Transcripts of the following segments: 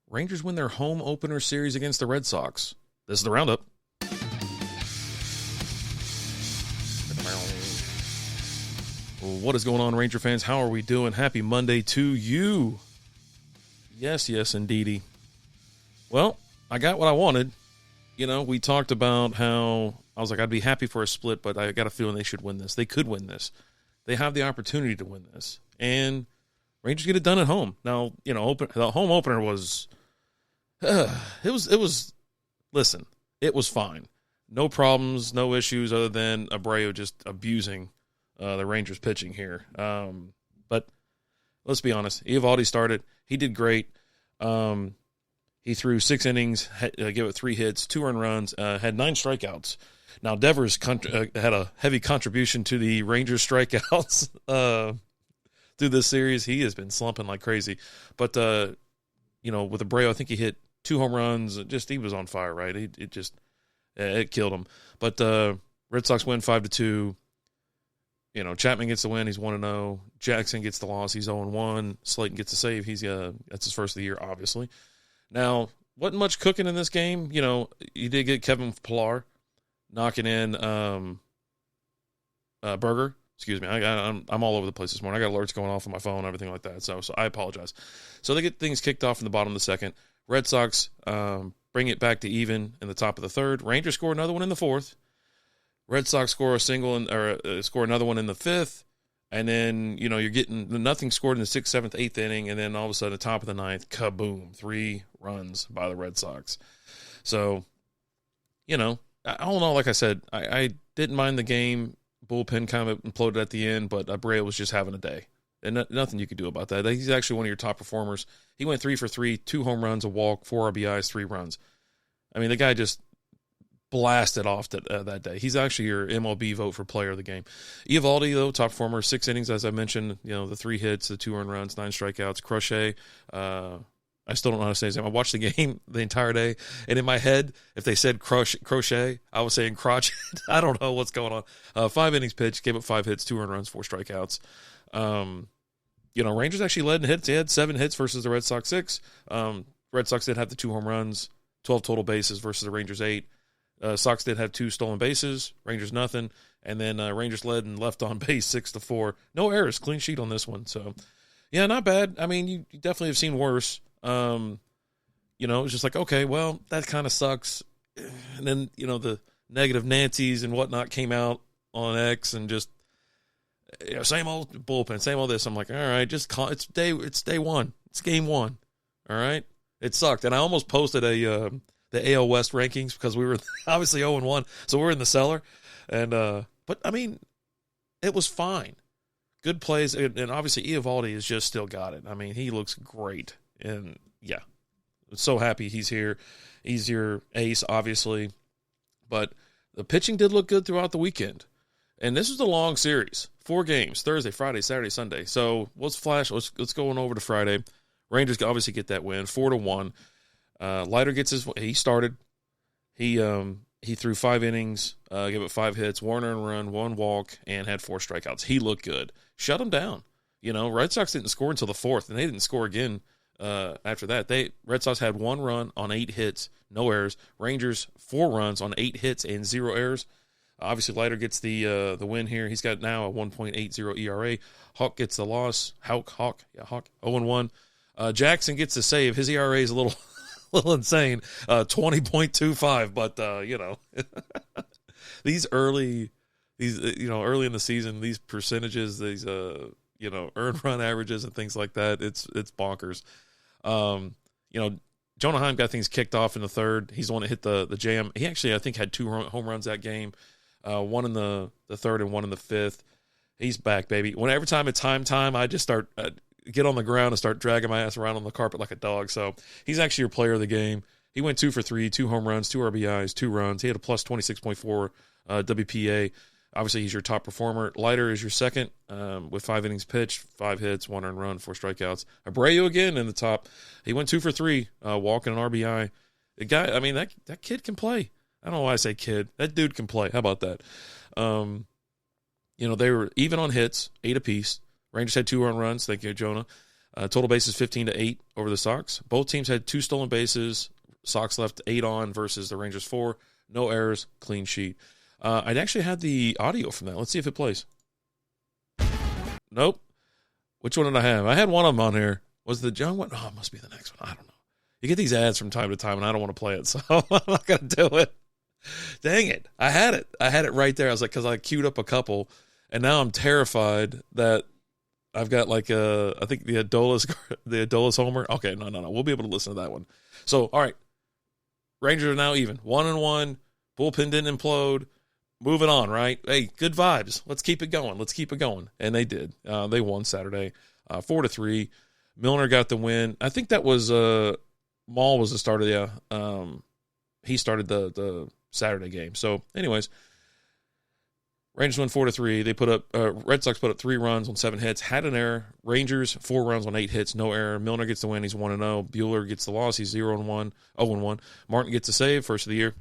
Rangers win their home opener series against the Red Sox. This is the roundup. What is going on, Ranger fans? How are we doing? Happy Monday to you. Yes, indeedy. Well, I got what I wanted. We talked about how I was like, I'd be happy for a split, but I got a feeling they should win this. They could win this. They have the opportunity to win this. And Rangers get it done at home. Now, the home opener was, listen, it was fine. No problems, no issues other than Abreu just abusing the Rangers pitching here. But let's be honest. Eovaldi started. He did great. He threw 6 innings, gave it 3 hits, 2 earned runs, had 9 strikeouts. Now, Devers had a heavy contribution to the Rangers strikeouts through this series. He has been slumping like crazy. But, with Abreu, I think he hit 2 home runs. He was on fire, right? It killed him. But Red Sox win 5-2. Chapman gets the win. He's 1-0. Jackson gets the loss. He's 0-1. Slayton gets the save. That's his first of the year, obviously. Now, wasn't much cooking in this game. You did get Kevin Pillar knocking in Berger. Excuse me. I'm all over the place this morning. I got alerts going off on my phone and everything like that. So I apologize. So they get things kicked off in the bottom of the second. Red Sox bring it back to even in the top of the third. Rangers score another one in the fourth. Red Sox score a single score another one in the fifth. And then, you're getting nothing scored in the 6th, 7th, 8th inning. And then all of a sudden, at the top of the 9th, kaboom, 3 runs by the Red Sox. So, all in all, like I said, I didn't mind the game. Bullpen kind of imploded at the end, but Abreu was just having a day. And nothing you could do about that. He's actually one of your top performers. He went 3 for 3, 2 home runs, a walk, 4 RBIs, 3 runs. I mean, the guy just blasted off that day. He's actually your MLB vote for player of the game. Eovaldi, though, top performer, 6 innings, as I mentioned, the 3 hits, the 2 earned runs, 9 strikeouts. Crochet, I still don't know how to say his name. I watched the game the entire day, and in my head, if they said crochet, I was saying crotch. I don't know what's going on. 5 innings pitched, gave up 5 hits, 2 earned runs, 4 strikeouts. Rangers actually led in hits. They had 7 hits versus the Red Sox 6. Red Sox did have the 2 home runs, 12 total bases versus the Rangers 8. Sox did have 2 stolen bases, Rangers nothing, and then Rangers led and left on base 6-4. No errors, clean sheet on this one. So, yeah, not bad. I mean, you definitely have seen worse. It was just like, okay, well, that kind of sucks. And then, the negative Nancy's and whatnot came out on X and just, same old bullpen, same old this. I'm like, all right, just call it's day one. It's game 1. All right. It sucked. And I almost posted the AL West rankings because we were obviously 0-1, so we're in the cellar. And but I mean, it was fine. Good plays, and obviously Eovaldi has just still got it. I mean, he looks great, and yeah, so happy he's here. He's your ace, obviously, but the pitching did look good throughout the weekend. And this was a long series, 4 games: Thursday, Friday, Saturday, Sunday. So let's go on over to Friday. Rangers obviously get that win, 4-1. Leiter gets he started. He threw 5 innings, gave it 5 hits, 1 earned run, 1 walk, and had 4 strikeouts. He looked good. Shut him down. Red Sox didn't score until the 4th, and they didn't score again after that. Red Sox had 1 run on 8 hits, no errors. Rangers 4 runs on 8 hits and 0 errors. Obviously, Leiter gets the win here. He's got now a 1.80 ERA. Hawk gets the loss. Hawk, 0-1. Jackson gets the save. His ERA is a little insane, 20.25. But early in the season, these percentages, these earned run averages and things like that, it's bonkers. Jonah Heim got things kicked off in the 3rd. He's the one that hit the jam. He actually, I think, had 2 home runs that game. 1 in the 3rd and 1 in the 5th. He's back, baby. Every time it's time, I just start get on the ground and start dragging my ass around on the carpet like a dog. So he's actually your player of the game. He went 2 for 3, 2 home runs, 2 RBIs, 2 runs. He had a plus 26.4 WPA. Obviously, he's your top performer. Leiter is your second with 5 innings pitched, 5 hits, 1 earned run, 4 strikeouts. Abreu again in the top. He went 2 for 3, walking an RBI. The guy, I mean, that kid can play. I don't know why I say kid. That dude can play. How about that? They were even on hits, 8 apiece. Rangers had 2 earned runs. Thank you, Jonah. Total bases 15-8 over the Sox. Both teams had 2 stolen bases. Sox left 8 on versus the Rangers 4. No errors, clean sheet. I'd actually had the audio from that. Let's see if it plays. Nope. Which one did I have? I had one of them on here. Was the John one? Oh, it must be the next one. I don't know. You get these ads from time to time, and I don't want to play it, so I'm not going to do it. Dang it. I had it. I had it right there. I was like, because I queued up a couple, and now I'm terrified that I've got I think the Adolis homer. Okay, no. We'll be able to listen to that one. So, all right. Rangers are now even. 1-1. Bullpen didn't implode. Moving on, right? Hey, good vibes. Let's keep it going. And they did. They won Saturday 4-3. Milner got the win. I think that was Maul was the starter. Yeah. He started the Saturday game. So, anyways, Rangers won 4-3. They put up Red Sox put up 3 runs on 7 hits. Had an error. Rangers 4 runs on 8 hits, no error. Milner gets the win. He's 1-0. Buehler gets the loss. He's 0-1. Martin gets a save, first of the year.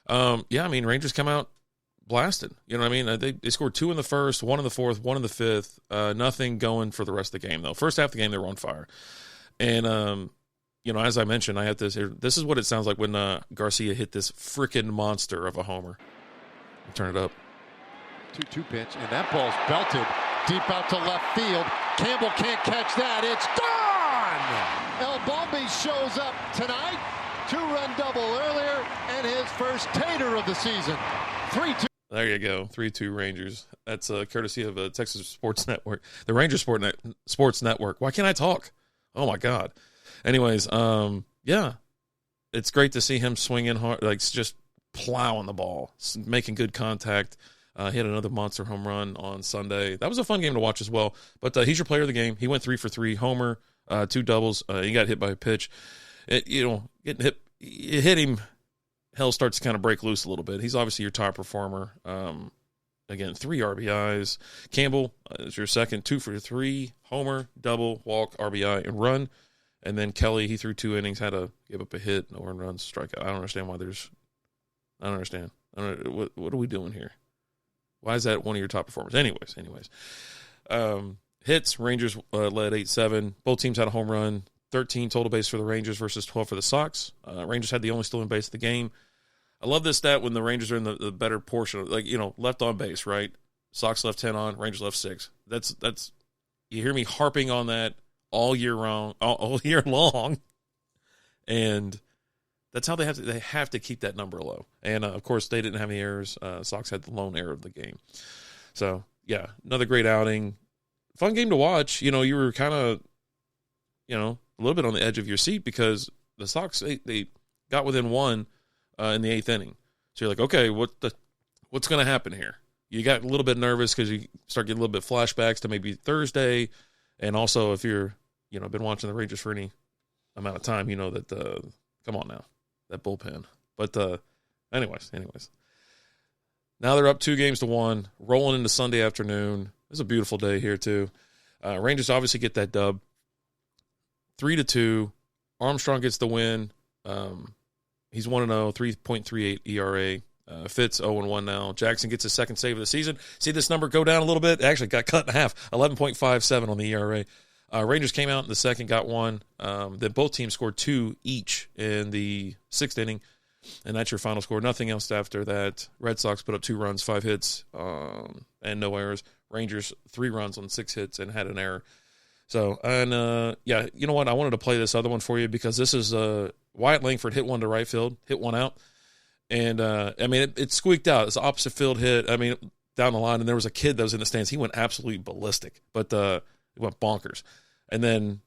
Yeah, I mean, Rangers come out blasted. You know what I mean? They scored 2 in the first, 1 in the fourth, 1 in the fifth. Nothing going for the rest of the game, though. First half of the game, they were on fire. And, you know, as I mentioned, I had this here. This is what it sounds like when Garcia hit this freaking monster of a homer. Turn it up. 2-2 pitch, and that ball's belted deep out to left field. Campbell can't catch that. It's gone! El Bombi shows up tonight. 2-run double earlier, and his first tater of the season. 3-2. There you go, 3-2 Rangers. That's courtesy of Texas Sports Network, the Rangers Sports Network. Why can't I talk? Oh my God. Anyways, yeah, it's great to see him swinging hard, like just plowing the ball, making good contact. He had another monster home run on Sunday. That was a fun game to watch as well. But he's your player of the game. He went 3 for 3, homer, 2 doubles. He got hit by a pitch. Getting hit, it hit him. Hell starts to kind of break loose a little bit. He's obviously your top performer. Again, 3 RBIs. Campbell is your second, 2 for 3, homer, double, walk, RBI, and run. And then Kelly, he threw 2 innings, had to give up a hit, no earned runs, strikeout. I don't understand why there's. I don't understand. What are we doing here? Why is that one of your top performers? Anyways. Hits, Rangers led 8-7. Both teams had a home run. 13 total base for the Rangers versus 12 for the Sox. Rangers had the only stolen base of the game. I love this stat when the Rangers are in the better portion of, left on base, right? Sox left 10 on, Rangers left 6. That's you hear me harping on that all year long. And that's how they have to keep that number low. And of course they didn't have any errors. Sox had the lone error of the game. So, yeah, another great outing. Fun game to watch. You know, you were kind of, a little bit on the edge of your seat because the Sox, they got within 1 in the 8th inning. So you're like, okay, what's going to happen here? You got a little bit nervous because you start getting a little bit flashbacks to maybe Thursday. And also if you're, been watching the Rangers for any amount of time, you know that, come on now, that bullpen. But anyways. Now they're up 2-1, rolling into Sunday afternoon. It's a beautiful day here too. Rangers obviously get that dub. 3-2. Armstrong gets the win. He's 1-0, 3.38 ERA. Fitz 0-1 now. Jackson gets his second save of the season. See this number go down a little bit? It actually got cut in half. 11.57 on the ERA. Rangers came out in the second, got 1. Then both teams scored 2 each in the 6th inning, and that's your final score. Nothing else after that. Red Sox put up 2 runs, 5 hits, and no errors. Rangers 3 runs on 6 hits and had an error. So, and yeah, you know what? I wanted to play this other one for you because this is Wyatt Langford hit one to right field, hit one out. And, I mean, it squeaked out. It's an opposite field hit. I mean, down the line, and there was a kid that was in the stands. He went absolutely ballistic, but it went bonkers. And then,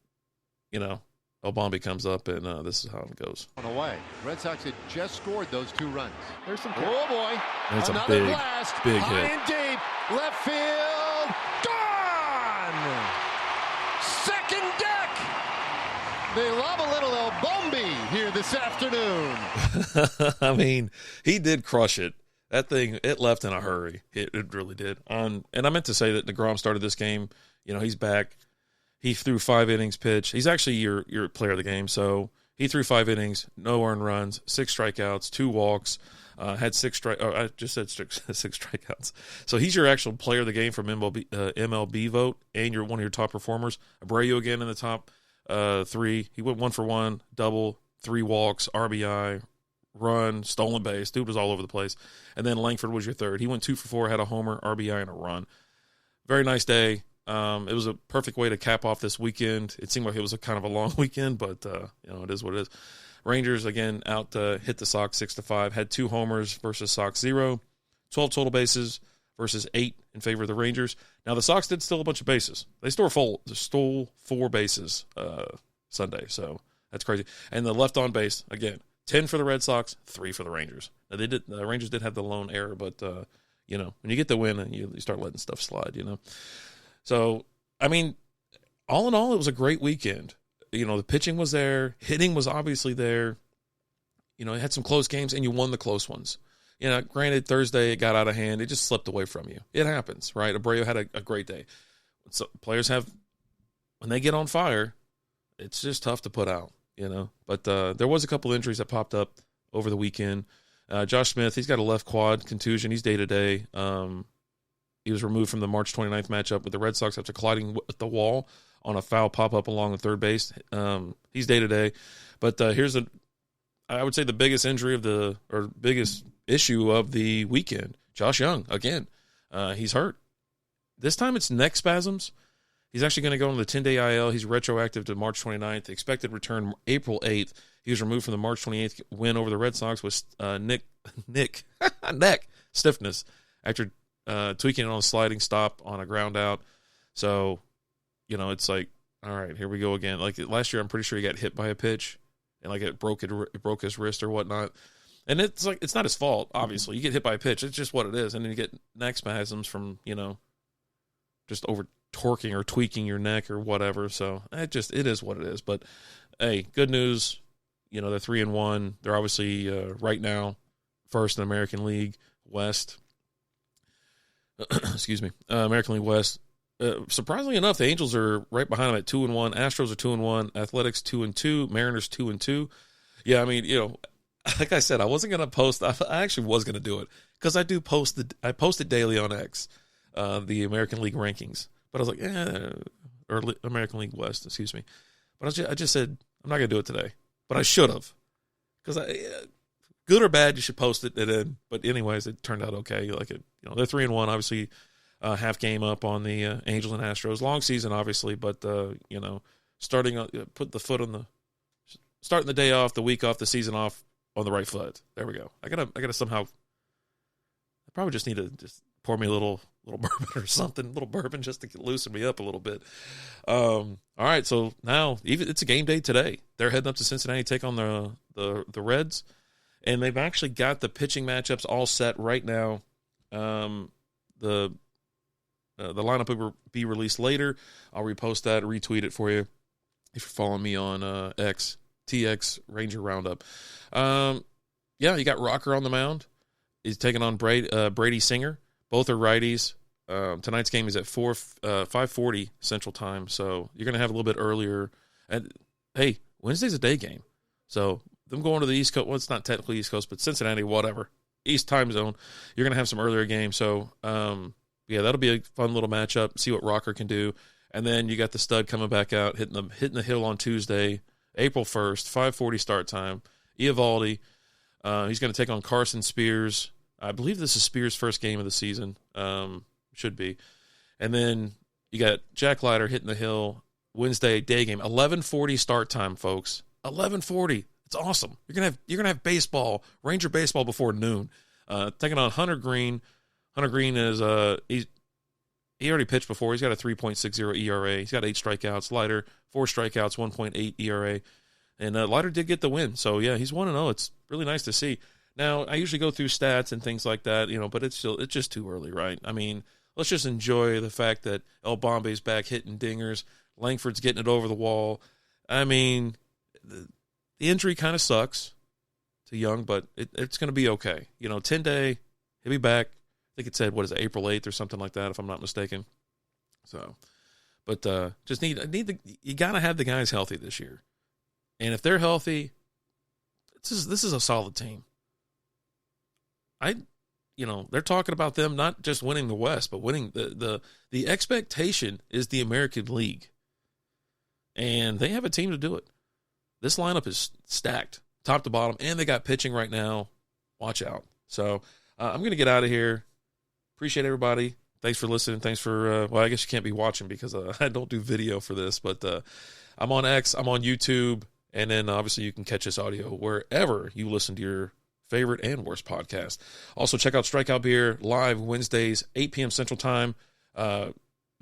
El Bombi comes up, and this is how it goes. On away. Red Sox had just scored those 2 runs. There's some. Oh, boy. And it's another a big, blast. big High hit. and deep. Left field. Gone! Second deck. They love a little El Bombi here this afternoon. I mean, he did crush it. That thing, it left in a hurry. It really did. And I meant to say that DeGrom started this game. He's back. He threw 5 innings pitch. He's actually your player of the game. So He threw 5 innings, no earned runs, 6 strikeouts, 2 walks, had 6 I just said 6 strikeouts. So he's your actual player of the game from MLB vote, and you're one of your top performers. Abreu again in the top 3. He went 1 for 1, double, 3 walks, RBI, run, stolen base. Dude was all over the place. And then Langford was your third. He went 2 for 4, had a homer, RBI, and a run. Very nice day. It was a perfect way to cap off this weekend. It seemed like it was a kind of a long weekend, but it is what it is. Rangers again out hit the Sox 6-5. Had 2 homers versus Sox 0. 12 total bases versus 8 in favor of the Rangers. Now the Sox did steal a bunch of bases. They stole 4 bases Sunday, so that's crazy. And the left on base again, 10 for the Red Sox, 3 for the Rangers. Now the Rangers did have the lone error, but when you get the win, you start letting stuff slide. So, I mean, all in all, it was a great weekend. The pitching was there. Hitting was obviously there. It had some close games, and you won the close ones. Granted, Thursday it got out of hand. It just slipped away from you. It happens, right? Abreu had a great day. So players when they get on fire, it's just tough to put out, But there was a couple injuries that popped up over the weekend. Josh Smith, he's got a left quad contusion. He's day-to-day. He was removed from the March 29th matchup with the Red Sox after colliding with the wall on a foul pop-up along the third base. He's day-to-day. But here's I would say the biggest injury biggest issue of the weekend. Josh Young, again. He's hurt. This time it's neck spasms. He's actually going to go on the 10-day IL. He's retroactive to March 29th. Expected return April 8th. He was removed from the March 28th win over the Red Sox with neck stiffness after tweaking it on a sliding stop on a ground out. So, it's like, all right, here we go again. Like last year, I'm pretty sure he got hit by a pitch and it broke his wrist or whatnot. And it's like, it's not his fault, obviously. You get hit by a pitch. It's just what it is. And then you get neck spasms from, just over torquing or tweaking your neck or whatever. So it is what it is. But hey, good news. They're 3-1. They're obviously right now first in the American League West. Excuse me, American League West. Surprisingly enough, the Angels are right behind them at 2-1. Astros are 2-1. Athletics 2-2. Mariners 2-2. Yeah, I mean, like I said, I wasn't gonna post. I actually was gonna do it because I do post I post it daily on X, the American League rankings. But I was like, or American League West, excuse me. But I just said I'm not gonna do it today. But I should have, because good or bad, you should post it. But anyways, it turned out okay. They're 3-1. Obviously, half game up on the Angels and Astros. Long season, obviously, but starting starting the day off, the week off, the season off on the right foot. There we go. I gotta somehow. I probably just need to just pour me a little bourbon or something, a little bourbon just to loosen me up a little bit. All right, so now it's a game day today. They're heading up to Cincinnati to take on the Reds. And they've actually got the pitching matchups all set right now. The lineup will be released later. I'll repost that, retweet it for you if you're following me on X, TX Ranger Roundup. You got Rocker on the mound. He's taking on Brady Singer. Both are righties. Tonight's game is at 5:40 Central Time, so you're going to have a little bit earlier. And hey, Wednesday's a day game, so them going to the East Coast. Well, it's not technically East Coast, but Cincinnati, whatever, East time zone. You're going to have some earlier games, so that'll be a fun little matchup. See what Rocker can do, and then you got the stud coming back out, hitting the hill on Tuesday, April 1st, 5:40 start time. Eovaldi, he's going to take on Carson Spears. I believe this is Spears' first game of the season. Should be. And then you got Jack Leiter hitting the hill Wednesday day game. 11:40 start time, folks. 11:40. It's awesome. You're gonna have baseball, Ranger baseball before noon. Taking on Hunter Green. Hunter Green is he already pitched before. He's got a 3.60 ERA. He's got 8 strikeouts. Leiter 4 strikeouts, 1.8 ERA. And Leiter did get the win. So yeah, he's 1-0. It's really nice to see. Now, I usually go through stats and things like that, but it's just too early, right? I mean, let's just enjoy the fact that El Bombay's back hitting dingers. Langford's getting it over the wall. I mean, the injury kind of sucks to Young, but it's going to be okay. 10-day, he'll be back. I think it said, April 8th or something like that, if I'm not mistaken. So, but just you got to have the guys healthy this year. And if they're healthy, this is a solid team. They're talking about them not just winning the West, but winning the expectation is the American League. And they have a team to do it. This lineup is stacked, top to bottom, and they got pitching right now. Watch out. So I'm going to get out of here. Appreciate everybody. Thanks for listening. Thanks for, I guess you can't be watching because I don't do video for this, but I'm on X, I'm on YouTube, and then obviously you can catch this audio wherever you listen to your favorite and worst podcast. Also, check out Strikeout Beer live Wednesdays, 8 p.m. Central Time.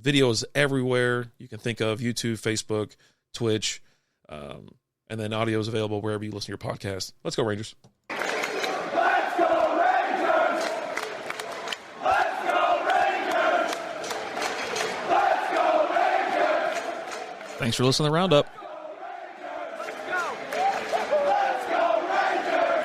Videos everywhere you can think of, YouTube, Facebook, Twitch, and then audio is available wherever you listen to your podcast. Let's go, Rangers. Let's go, Rangers! Let's go, Rangers! Let's go, Rangers! Thanks for listening to the Roundup.